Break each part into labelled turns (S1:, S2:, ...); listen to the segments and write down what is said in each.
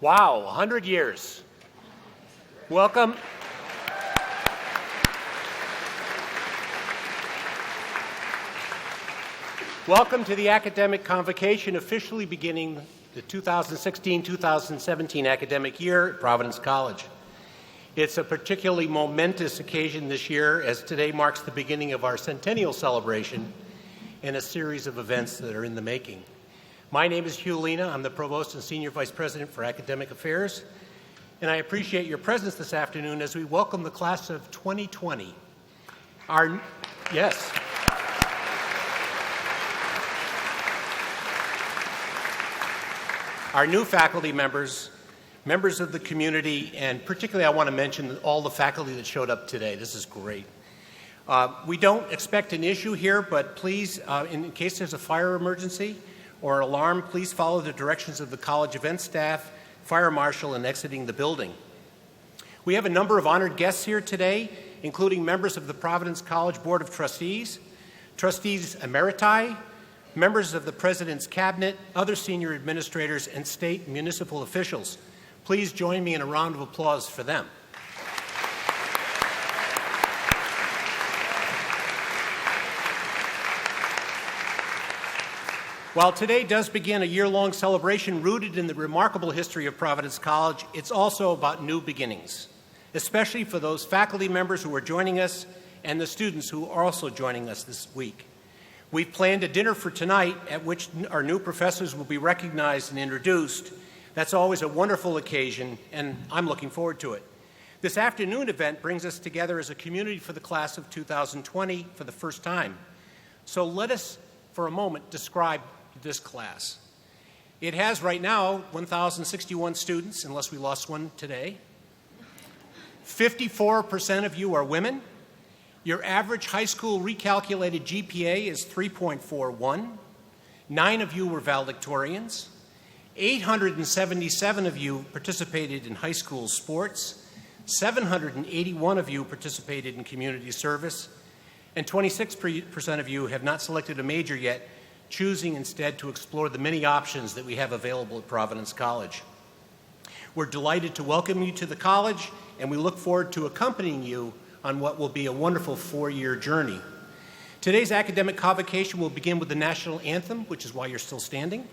S1: Wow, 100 years. Welcome. Welcome to the Academic Convocation, officially beginning the 2016-2017 academic year at Providence College. It's a particularly momentous occasion this year, as today marks the beginning of our centennial celebration and a series of events that are in the making. My name is Hugh Lena. I'm the Provost and Senior Vice President for Academic Affairs, and I appreciate your presence this afternoon as we welcome the class of 2020. Our new faculty members, members of the community, and particularly I want to mention all the faculty that showed up today. This is great. We don't expect an issue here, but please, in case there's a fire emergency, or alarm, please follow the directions of the college event staff, fire marshal, in exiting the building. We have a number of honored guests here today, including members of the Providence College Board of Trustees, trustees emeriti, members of the President's Cabinet, other senior administrators, and state and municipal officials. Please join me in a round of applause for them. While today does begin a year-long celebration rooted in the remarkable history of Providence College, it's also about new beginnings, especially for those faculty members who are joining us and the students who are also joining us this week. We've planned a dinner for tonight at which our new professors will be recognized and introduced. That's always a wonderful occasion, and I'm looking forward to it. This afternoon event brings us together as a community for the class of 2020 for the first time. So let us, for a moment, describe this class. It has right now 1,061 students, unless we lost one today. 54% of you are women. Your average high school recalculated GPA is 3.41. 9 of you were valedictorians. 877 of you participated in high school sports. 781 of you participated in community service. And 26% of you have not selected a major yet, choosing instead to explore the many options that we have available at Providence College. We're delighted to welcome you to the college, and we look forward to accompanying you on what will be a wonderful 4-year journey. Today's academic convocation will begin with the national anthem, which is why you're still standing,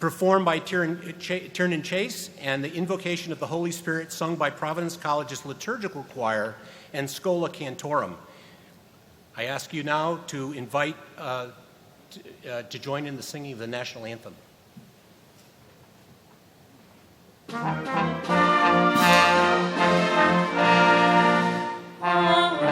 S1: performed by Turn and Chase, and the invocation of the Holy Spirit sung by Providence College's liturgical choir and Schola Cantorum. I ask you now to invite to join in the singing of the national anthem.
S2: Father,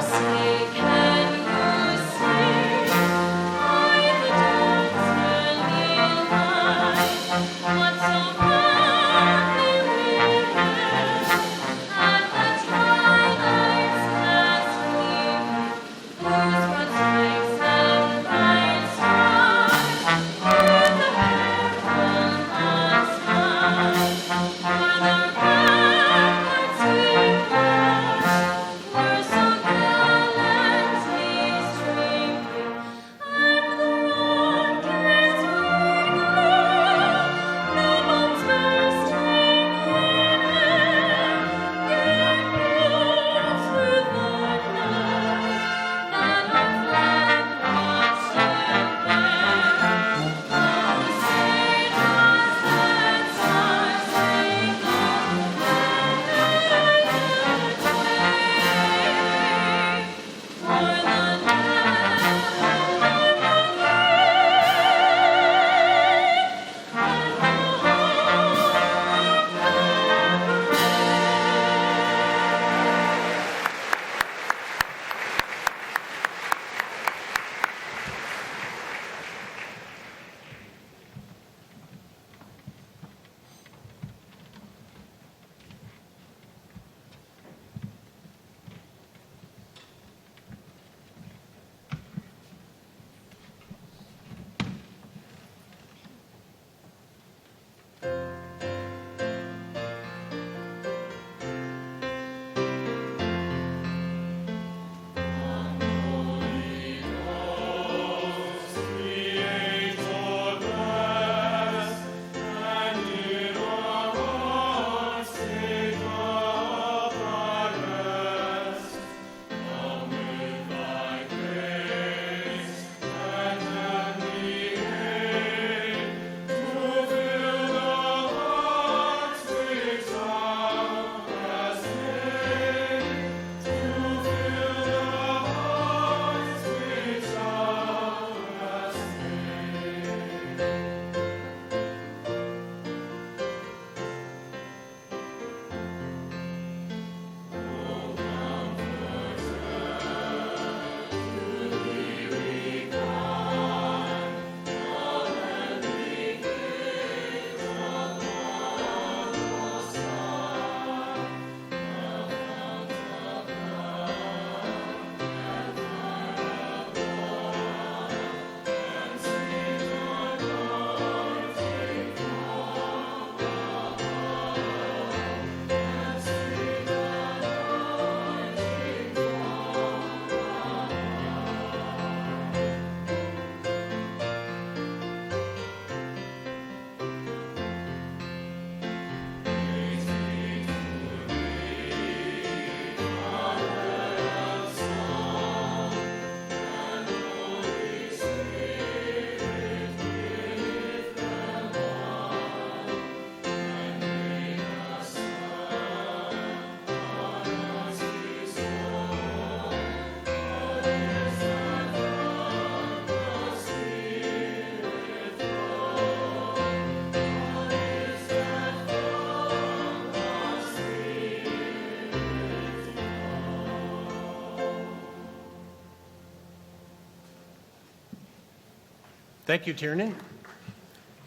S1: Thank you, Tiernan.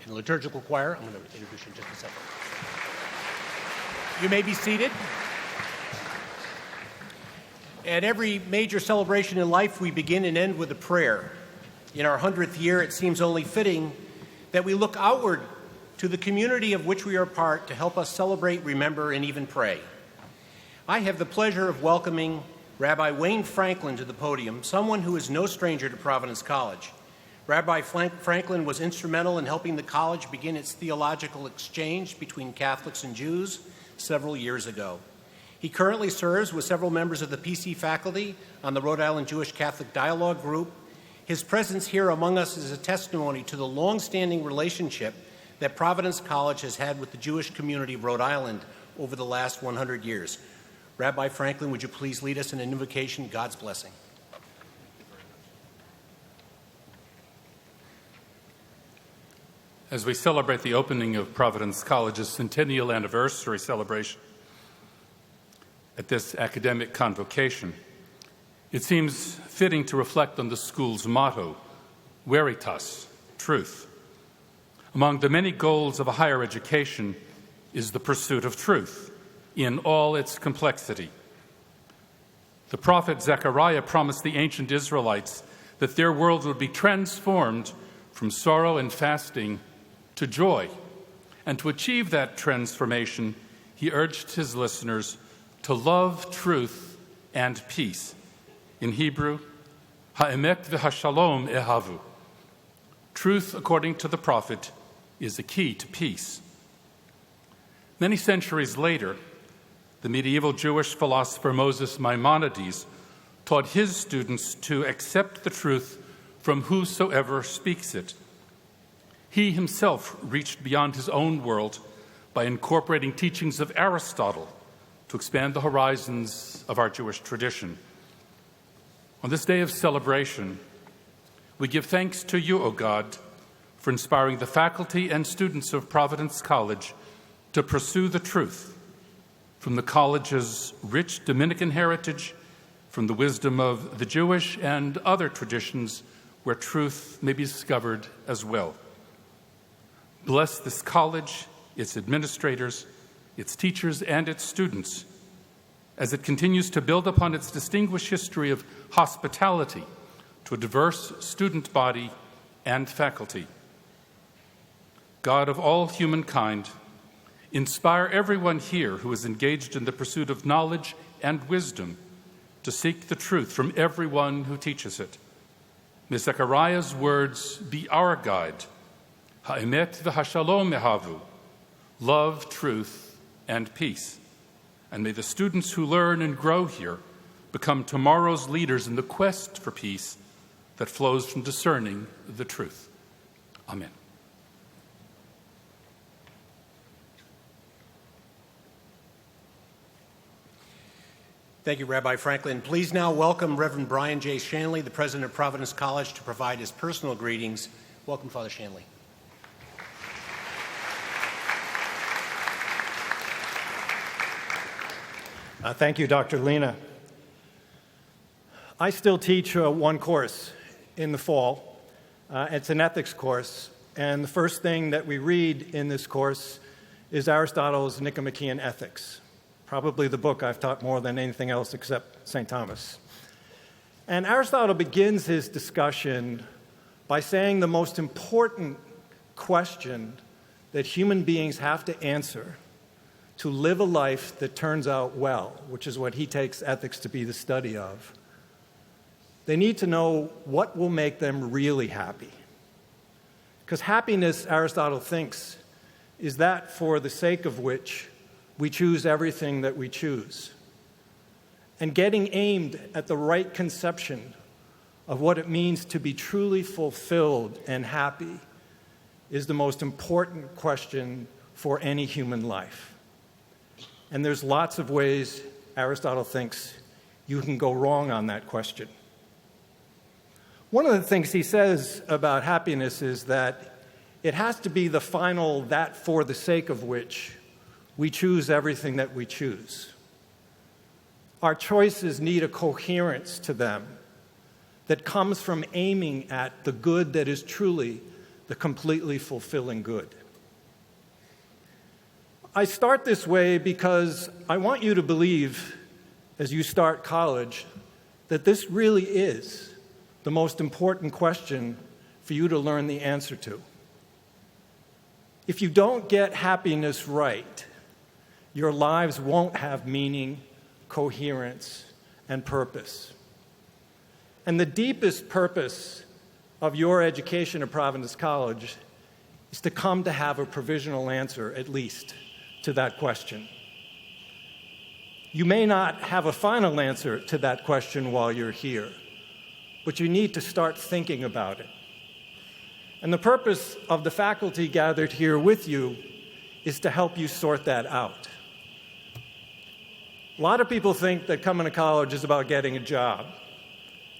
S1: And liturgical choir, I'm going to introduce you in just a second. You may be seated. At every major celebration in life, we begin and end with a prayer. In our 100th year, it seems only fitting that we look outward to the community of which we are part to help us celebrate, remember, and even pray. I have the pleasure of welcoming Rabbi Wayne Franklin to the podium, someone who is no stranger to Providence College. Rabbi Franklin was instrumental in helping the college begin its theological exchange between Catholics and Jews several years ago. He currently serves with several members of the PC faculty on the Rhode Island Jewish Catholic Dialogue Group. His presence here among us is a testimony to the long-standing relationship that Providence College has had with the Jewish community of Rhode Island over the last 100 years. Rabbi Franklin, would you please lead us in an invocation, God's blessing?
S2: As we celebrate the opening of Providence College's centennial anniversary celebration at this academic convocation, it seems fitting to reflect on the school's motto, Veritas, truth. Among the many goals of a higher education is the pursuit of truth in all its complexity. The prophet Zechariah promised the ancient Israelites that their world would be transformed from sorrow and fasting to joy. And to achieve that transformation, he urged his listeners to love truth and peace. In Hebrew, ha'emet v'hashalom ehavu. Truth, according to the prophet, is the key to peace. Many centuries later, the medieval Jewish philosopher Moses Maimonides taught his students to accept the truth from whosoever speaks it. He himself reached beyond his own world by incorporating teachings of Aristotle to expand the horizons of our Jewish tradition. On this day of celebration, we give thanks to you, O God, for inspiring the faculty and students of Providence College to pursue the truth from the college's rich Dominican heritage, from the wisdom of the Jewish and other traditions where truth may be discovered as well. Bless this college, its administrators, its teachers, and its students as it continues to build upon its distinguished history of hospitality to a diverse student body and faculty. God of all humankind, inspire everyone here who is engaged in the pursuit of knowledge and wisdom to seek the truth from everyone who teaches it. May Zechariah's words be our guide. Ha'emet v'hashalom ehavu, love, truth, and peace. And may the students who learn and grow here become tomorrow's leaders in the quest for peace that flows from discerning the truth. Amen.
S1: Thank you, Rabbi Franklin. Please now welcome Reverend Brian J. Shanley, the president of Providence College, to provide his personal greetings. Welcome, Father Shanley.
S3: Thank you, Dr. Lena. I still teach one course in the fall. It's an ethics course, and the first thing that we read in this course is Aristotle's Nicomachean Ethics, probably the book I've taught more than anything else except St. Thomas. And Aristotle begins his discussion by saying the most important question that human beings have to answer to live a life that turns out well, which is what he takes ethics to be the study of. They need to know what will make them really happy. Because happiness, Aristotle thinks, is that for the sake of which we choose everything that we choose. And getting aimed at the right conception of what it means to be truly fulfilled and happy is the most important question for any human life. And there's lots of ways, Aristotle thinks, you can go wrong on that question. One of the things he says about happiness is that it has to be the final that for the sake of which we choose everything that we choose. Our choices need a coherence to them that comes from aiming at the good that is truly the completely fulfilling good. I start this way because I want you to believe, as you start college, that this really is the most important question for you to learn the answer to. If you don't get happiness right, your lives won't have meaning, coherence, and purpose. And the deepest purpose of your education at Providence College is to come to have a provisional answer, at least, to that question. You may not have a final answer to that question while you're here, but you need to start thinking about it. And the purpose of the faculty gathered here with you is to help you sort that out. A lot of people think that coming to college is about getting a job,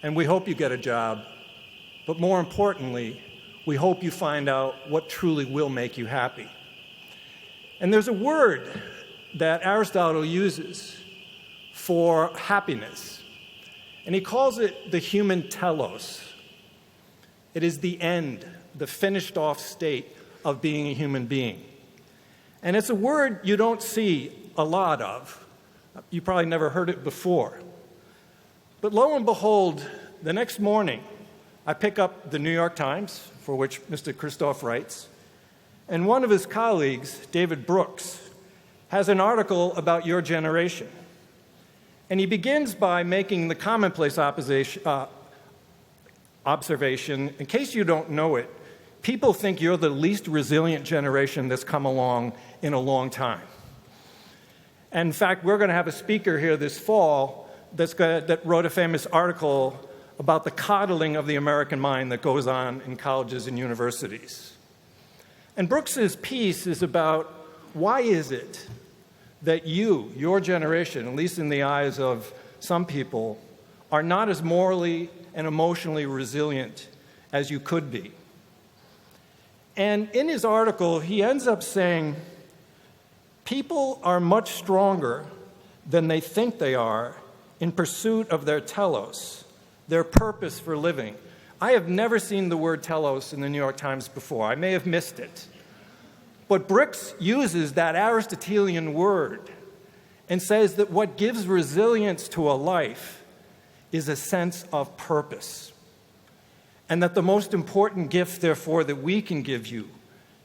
S3: and we hope you get a job, but more importantly, we hope you find out what truly will make you happy. And there's a word that Aristotle uses for happiness, and he calls it the human telos. It is the end, the finished off state of being a human being. And it's a word you don't see a lot of. You probably never heard it before. But lo and behold, the next morning, I pick up the New York Times, for which Mr. Christoph writes, and one of his colleagues, David Brooks, has an article about your generation. And he begins by making the commonplace observation, in case you don't know it, people think you're the least resilient generation that's come along in a long time. And in fact, we're going to have a speaker here this fall that wrote a famous article about the coddling of the American mind that goes on in colleges and universities. And Brooks's piece is about why is it that your generation, at least in the eyes of some people, are not as morally and emotionally resilient as you could be. And in his article, he ends up saying, people are much stronger than they think they are in pursuit of their telos, their purpose for living. I have never seen the word telos in the New York Times before. I may have missed it. But Brooks uses that Aristotelian word and says that what gives resilience to a life is a sense of purpose. And that the most important gift, therefore, that we can give you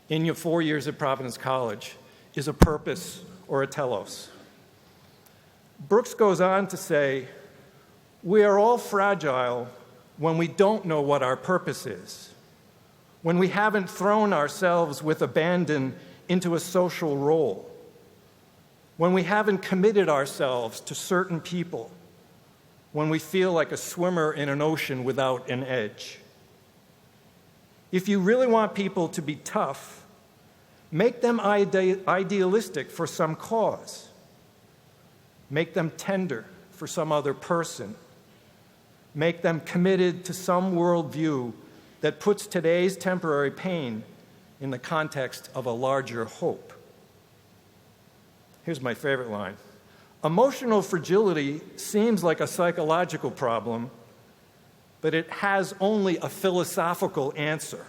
S3: in your 4 years at Providence College is a purpose or a telos. Brooks goes on to say, we are all fragile when we don't know what our purpose is, when we haven't thrown ourselves with abandon into a social role, when we haven't committed ourselves to certain people, when we feel like a swimmer in an ocean without an edge. If you really want people to be tough, make them idealistic for some cause. Make them tender for some other person. Make them committed to some worldview that puts today's temporary pain in the context of a larger hope. Here's my favorite line. Emotional fragility seems like a psychological problem, but it has only a philosophical answer.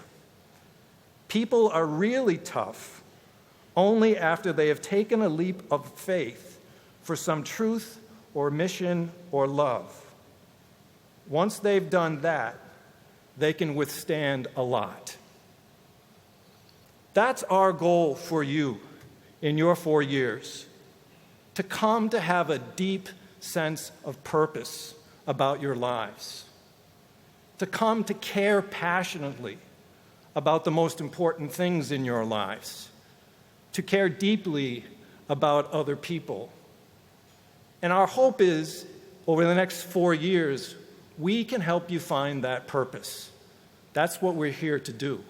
S3: People are really tough only after they have taken a leap of faith for some truth or mission or love. Once they've done that, they can withstand a lot. That's our goal for you in your 4 years, to come to have a deep sense of purpose about your lives, to come to care passionately about the most important things in your lives, to care deeply about other people. And our hope is, over the next 4 years, we can help you find that purpose. That's what we're here to do.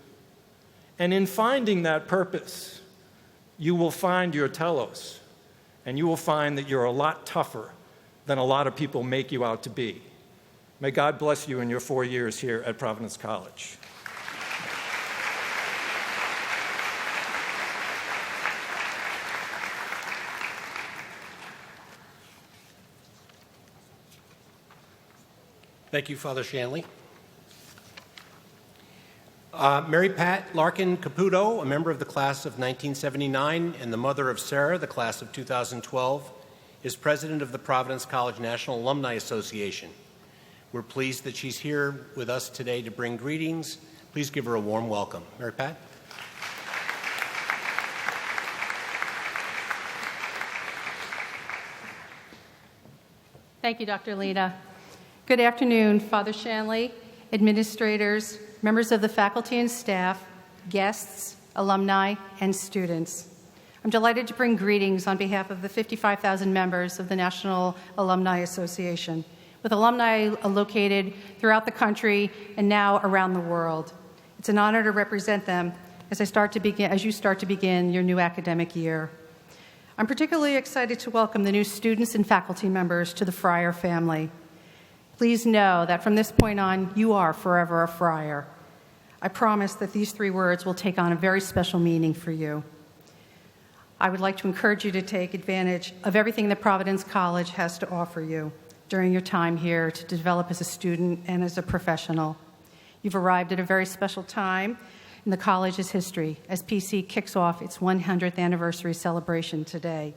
S3: And in finding that purpose, you will find your telos, and you will find that you're a lot tougher than a lot of people make you out to be. May God bless you in your 4 years here at Providence College.
S1: Thank you, Father Shanley. Mary Pat Larkin Caputo, a member of the class of 1979 and the mother of Sarah, the class of 2012, is president of the Providence College National Alumni Association. We're pleased that she's here with us today to bring greetings. Please give her a warm welcome. Mary Pat.
S4: Thank you, Dr. Lita. Good afternoon, Father Shanley, administrators, members of the faculty and staff, guests, alumni, and students. I'm delighted to bring greetings on behalf of the 55,000 members of the National Alumni Association, with alumni located throughout the country and now around the world. It's an honor to represent them as you start to begin your new academic year. I'm particularly excited to welcome the new students and faculty members to the Friar family. Please know that from this point on, you are forever a Friar. I promise that these 3 words will take on a very special meaning for you. I would like to encourage you to take advantage of everything that Providence College has to offer you during your time here to develop as a student and as a professional. You've arrived at a very special time in the college's history as PC kicks off its 100th anniversary celebration today.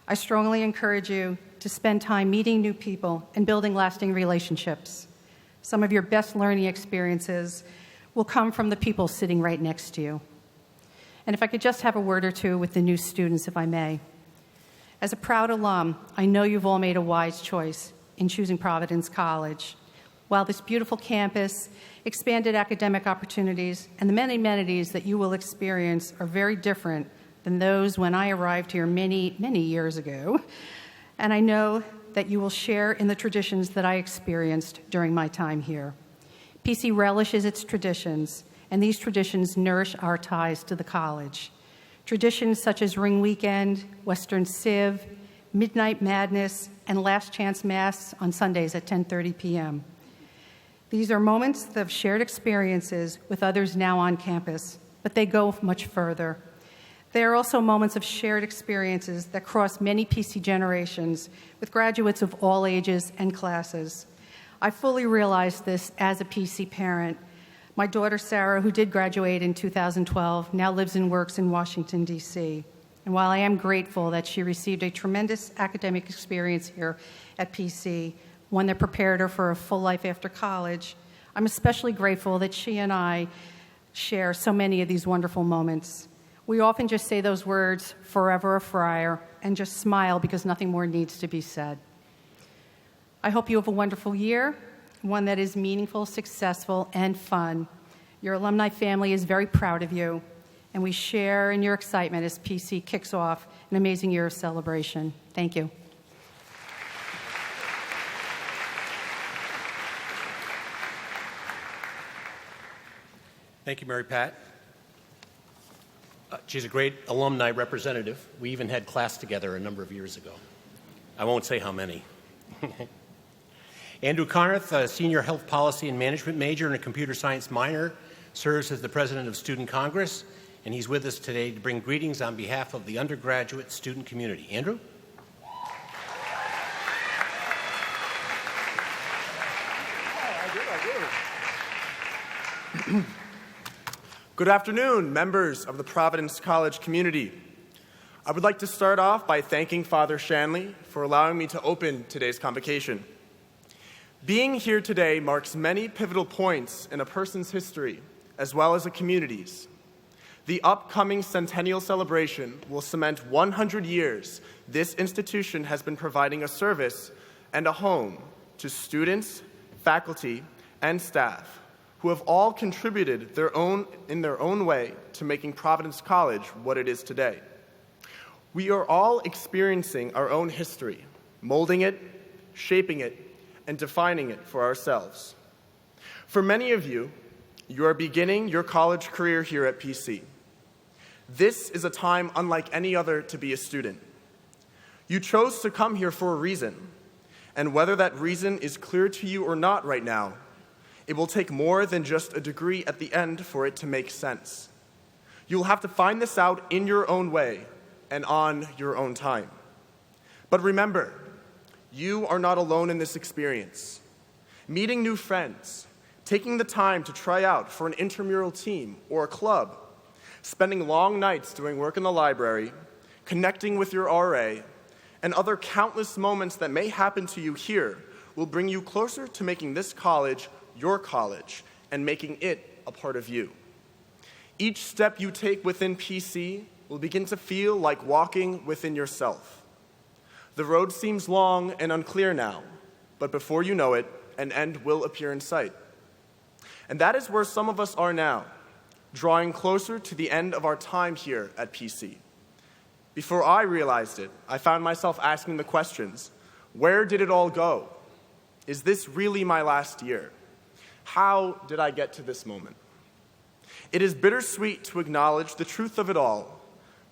S4: I strongly encourage you to spend time meeting new people and building lasting relationships. Some of your best learning experiences will come from the people sitting right next to you. And if I could just have a word or two with the new students, if I may. As a proud alum, I know you've all made a wise choice in choosing Providence College. While this beautiful campus, expanded academic opportunities, and the many amenities that you will experience are very different than those when I arrived here many, many years ago, and I know that you will share in the traditions that I experienced during my time here. PC relishes its traditions, and these traditions nourish our ties to the college. Traditions such as Ring Weekend, Western Civ, Midnight Madness, and Last Chance Mass on Sundays at 10:30 p.m. These are moments of shared experiences with others now on campus, but they go much further. They are also moments of shared experiences that cross many PC generations with graduates of all ages and classes. I fully realize this as a PC parent. My daughter, Sarah, who did graduate in 2012, now lives and works in Washington, D.C. And while I am grateful that she received a tremendous academic experience here at PC, one that prepared her for a full life after college, I'm especially grateful that she and I share so many of these wonderful moments. We often just say those words, forever a Friar, and just smile because nothing more needs to be said. I hope you have a wonderful year, one that is meaningful, successful, and fun. Your alumni family is very proud of you, and we share in your excitement as PC kicks off an amazing year of celebration. Thank you.
S1: Thank you, Mary Pat. She's a great alumni representative. We even had class together a number of years ago. I won't say how many. Andrew Conrath, a senior health policy and management major and a computer science minor, serves as the president of Student Congress, and he's with us today to bring greetings on behalf of the undergraduate student community. Andrew?
S5: Good afternoon, members of the Providence College community. I would like to start off by thanking Father Shanley for allowing me to open today's convocation. Being here today marks many pivotal points in a person's history, as well as a community's. The upcoming centennial celebration will cement 100 years this institution has been providing a service and a home to students, faculty, and staff who have all contributed in their own way to making Providence College what it is today. We are all experiencing our own history, molding it, shaping it, and defining it for ourselves. For many of you, you are beginning your college career here at PC. This is a time unlike any other to be a student. You chose to come here for a reason, and whether that reason is clear to you or not right now, it will take more than just a degree at the end for it to make sense. You'll have to find this out in your own way and on your own time. But remember, you are not alone in this experience. Meeting new friends, taking the time to try out for an intramural team or a club, spending long nights doing work in the library, connecting with your RA, and other countless moments that may happen to you here will bring you closer to making this college your college and making it a part of you. Each step you take within PC will begin to feel like walking within yourself. The road seems long and unclear now, but before you know it, an end will appear in sight. And that is where some of us are now, drawing closer to the end of our time here at PC. Before I realized it, I found myself asking the questions, where did it all go? Is this really my last year? How did I get to this moment? It is bittersweet to acknowledge the truth of it all,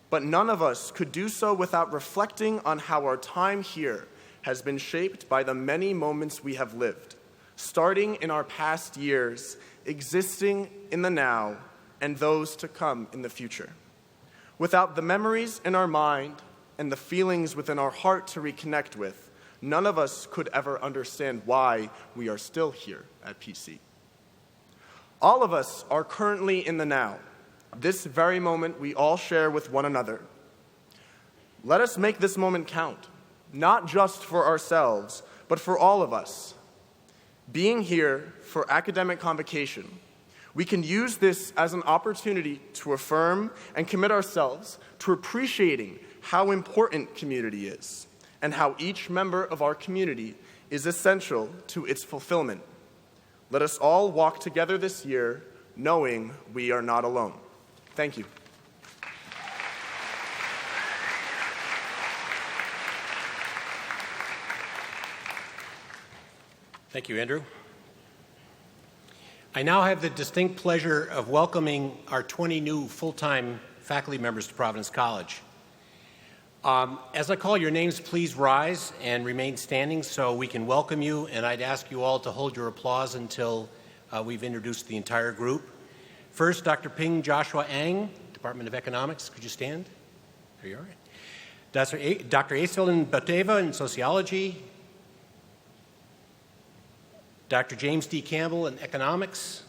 S5: but none of us could do so without reflecting on how our time here has been shaped by the many moments we have lived, starting in our past years, existing in the now, and those to come in the future. Without the memories in our mind and the feelings within our heart to reconnect with, none of us could ever understand why we are still here at PC. All of us are currently in the now, this very moment we all share with one another. Let us make this moment count, not just for ourselves, but for all of us. Being here for Academic Convocation, we can use this as an opportunity to affirm and commit ourselves to appreciating how important community is and how each member of our community is essential to its fulfillment. Let us all walk together this year knowing we are not alone. Thank you.
S1: Thank you, Andrew. I now have the distinct pleasure of welcoming our 20 new full-time faculty members to Providence College. As I call your names, please rise and remain standing so we can welcome you, and I'd ask you all to hold your applause until we've introduced the entire group. First, Dr. Ping Joshua Ang, Department of Economics. Could you stand? There you are. Dr. Aislinn Bateva in Sociology. Dr. James D. Campbell in Economics.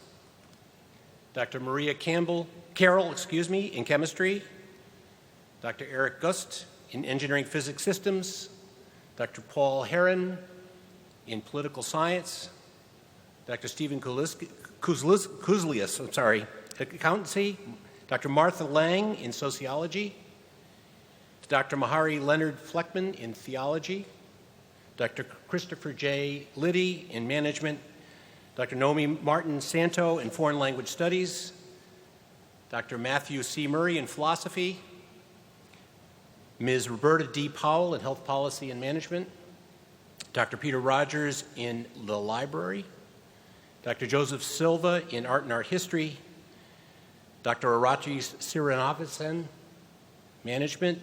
S1: Dr. Maria Carroll, in Chemistry. Dr. Eric Gust in Engineering Physics Systems. Dr. Paul Heron in Political Science. Dr. Stephen Kuzlius, Accountancy. Dr. Martha Lang in Sociology. Dr. Mahari Leonard Fleckman in Theology. Dr. Christopher J. Liddy in Management. Dr. Nomi Martin Santo in Foreign Language Studies. Dr. Matthew C. Murray in Philosophy. Ms. Roberta D. Powell in Health Policy and Management. Dr. Peter Rogers in the Library. Dr. Joseph Silva in Art and Art History. Dr. Arachi Sirinavathan, Management.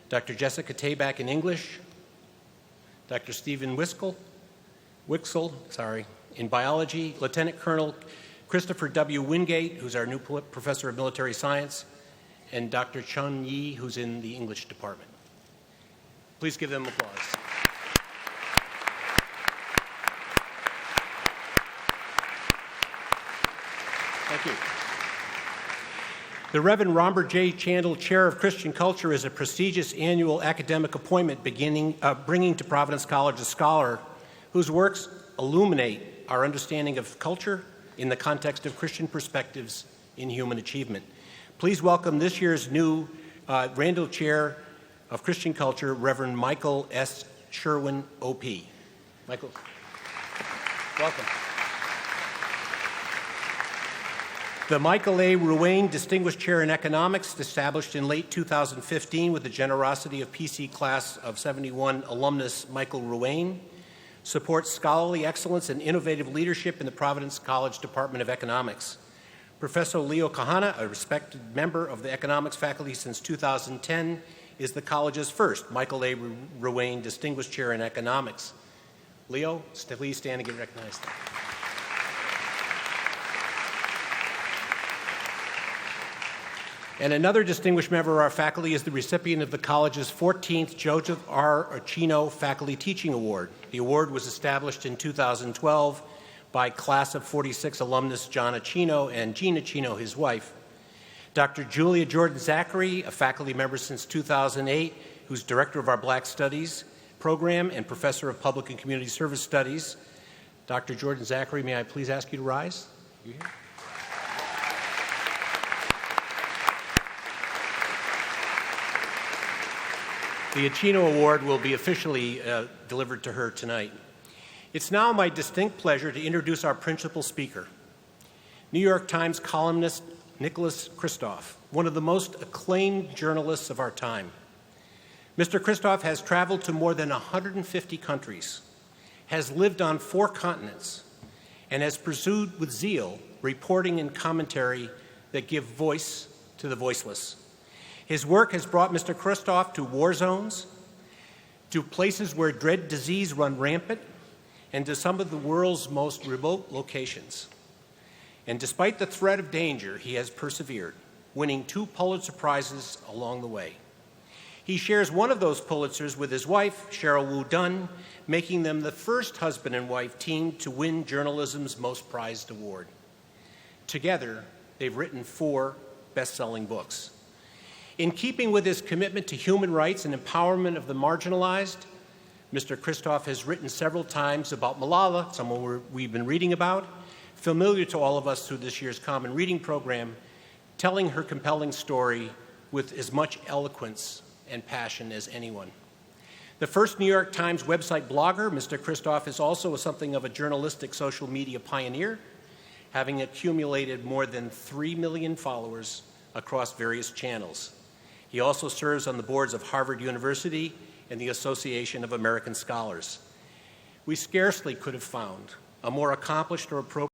S1: Dr. Jessica Tabak in English. Dr. Stephen Wixel, in Biology. Lieutenant Colonel Christopher W. Wingate, who's our new Professor of Military Science. And Dr. Chun Yi, who's in the English Department. Please give them applause. Thank you. The Reverend Robert J. Chandler Chair of Christian Culture is a prestigious annual academic appointment bringing to Providence College a scholar whose works illuminate our understanding of culture in the context of Christian perspectives in human achievement. Please welcome this year's new Randall Chair of Christian Culture, Reverend Michael S. Sherwin, O.P. Michael, welcome. The Michael A. Ruane Distinguished Chair in Economics, established in late 2015 with the generosity of PC Class of 71 alumnus Michael Ruane, supports scholarly excellence and innovative leadership in the Providence College Department of Economics. Professor Leo Kahana, a respected member of the economics faculty since 2010, is the college's first Michael A. Ruane Distinguished Chair in Economics. Leo, please stand and get recognized. And another distinguished member of our faculty is the recipient of the college's 14th Joseph R. Ochino Faculty Teaching Award. The award was established in 2012 by Class of 46 alumnus John Acino and Jean Acino, his wife. Dr. Julia Jordan Zachary, a faculty member since 2008, who's director of our Black Studies program and professor of Public and Community Service Studies. Dr. Jordan Zachary, may I please ask you to rise? You here? The Acino Award will be officially delivered to her tonight. It's now my distinct pleasure to introduce our principal speaker, New York Times columnist Nicholas Kristof, one of the most acclaimed journalists of our time. Mr. Kristof has traveled to more than 150 countries, has lived on 4 continents, and has pursued with zeal reporting and commentary that give voice to the voiceless. His work has brought Mr. Kristof to war zones, to places where dread disease run rampant, and to some of the world's most remote locations. And despite the threat of danger, he has persevered, winning 2 Pulitzer Prizes along the way. He shares one of those Pulitzers with his wife, Cheryl Wu Dunn, making them the first husband and wife team to win journalism's most prized award. Together, they've written 4 best-selling books. In keeping with his commitment to human rights and empowerment of the marginalized, Mr. Kristof has written several times about Malala, someone we've been reading about, familiar to all of us through this year's Common Reading program, telling her compelling story with as much eloquence and passion as anyone. The first New York Times website blogger, Mr. Kristof is also something of a journalistic social media pioneer, having accumulated more than 3 million followers across various channels. He also serves on the boards of Harvard University and the Association of American Scholars. We scarcely could have found a more accomplished or appropriate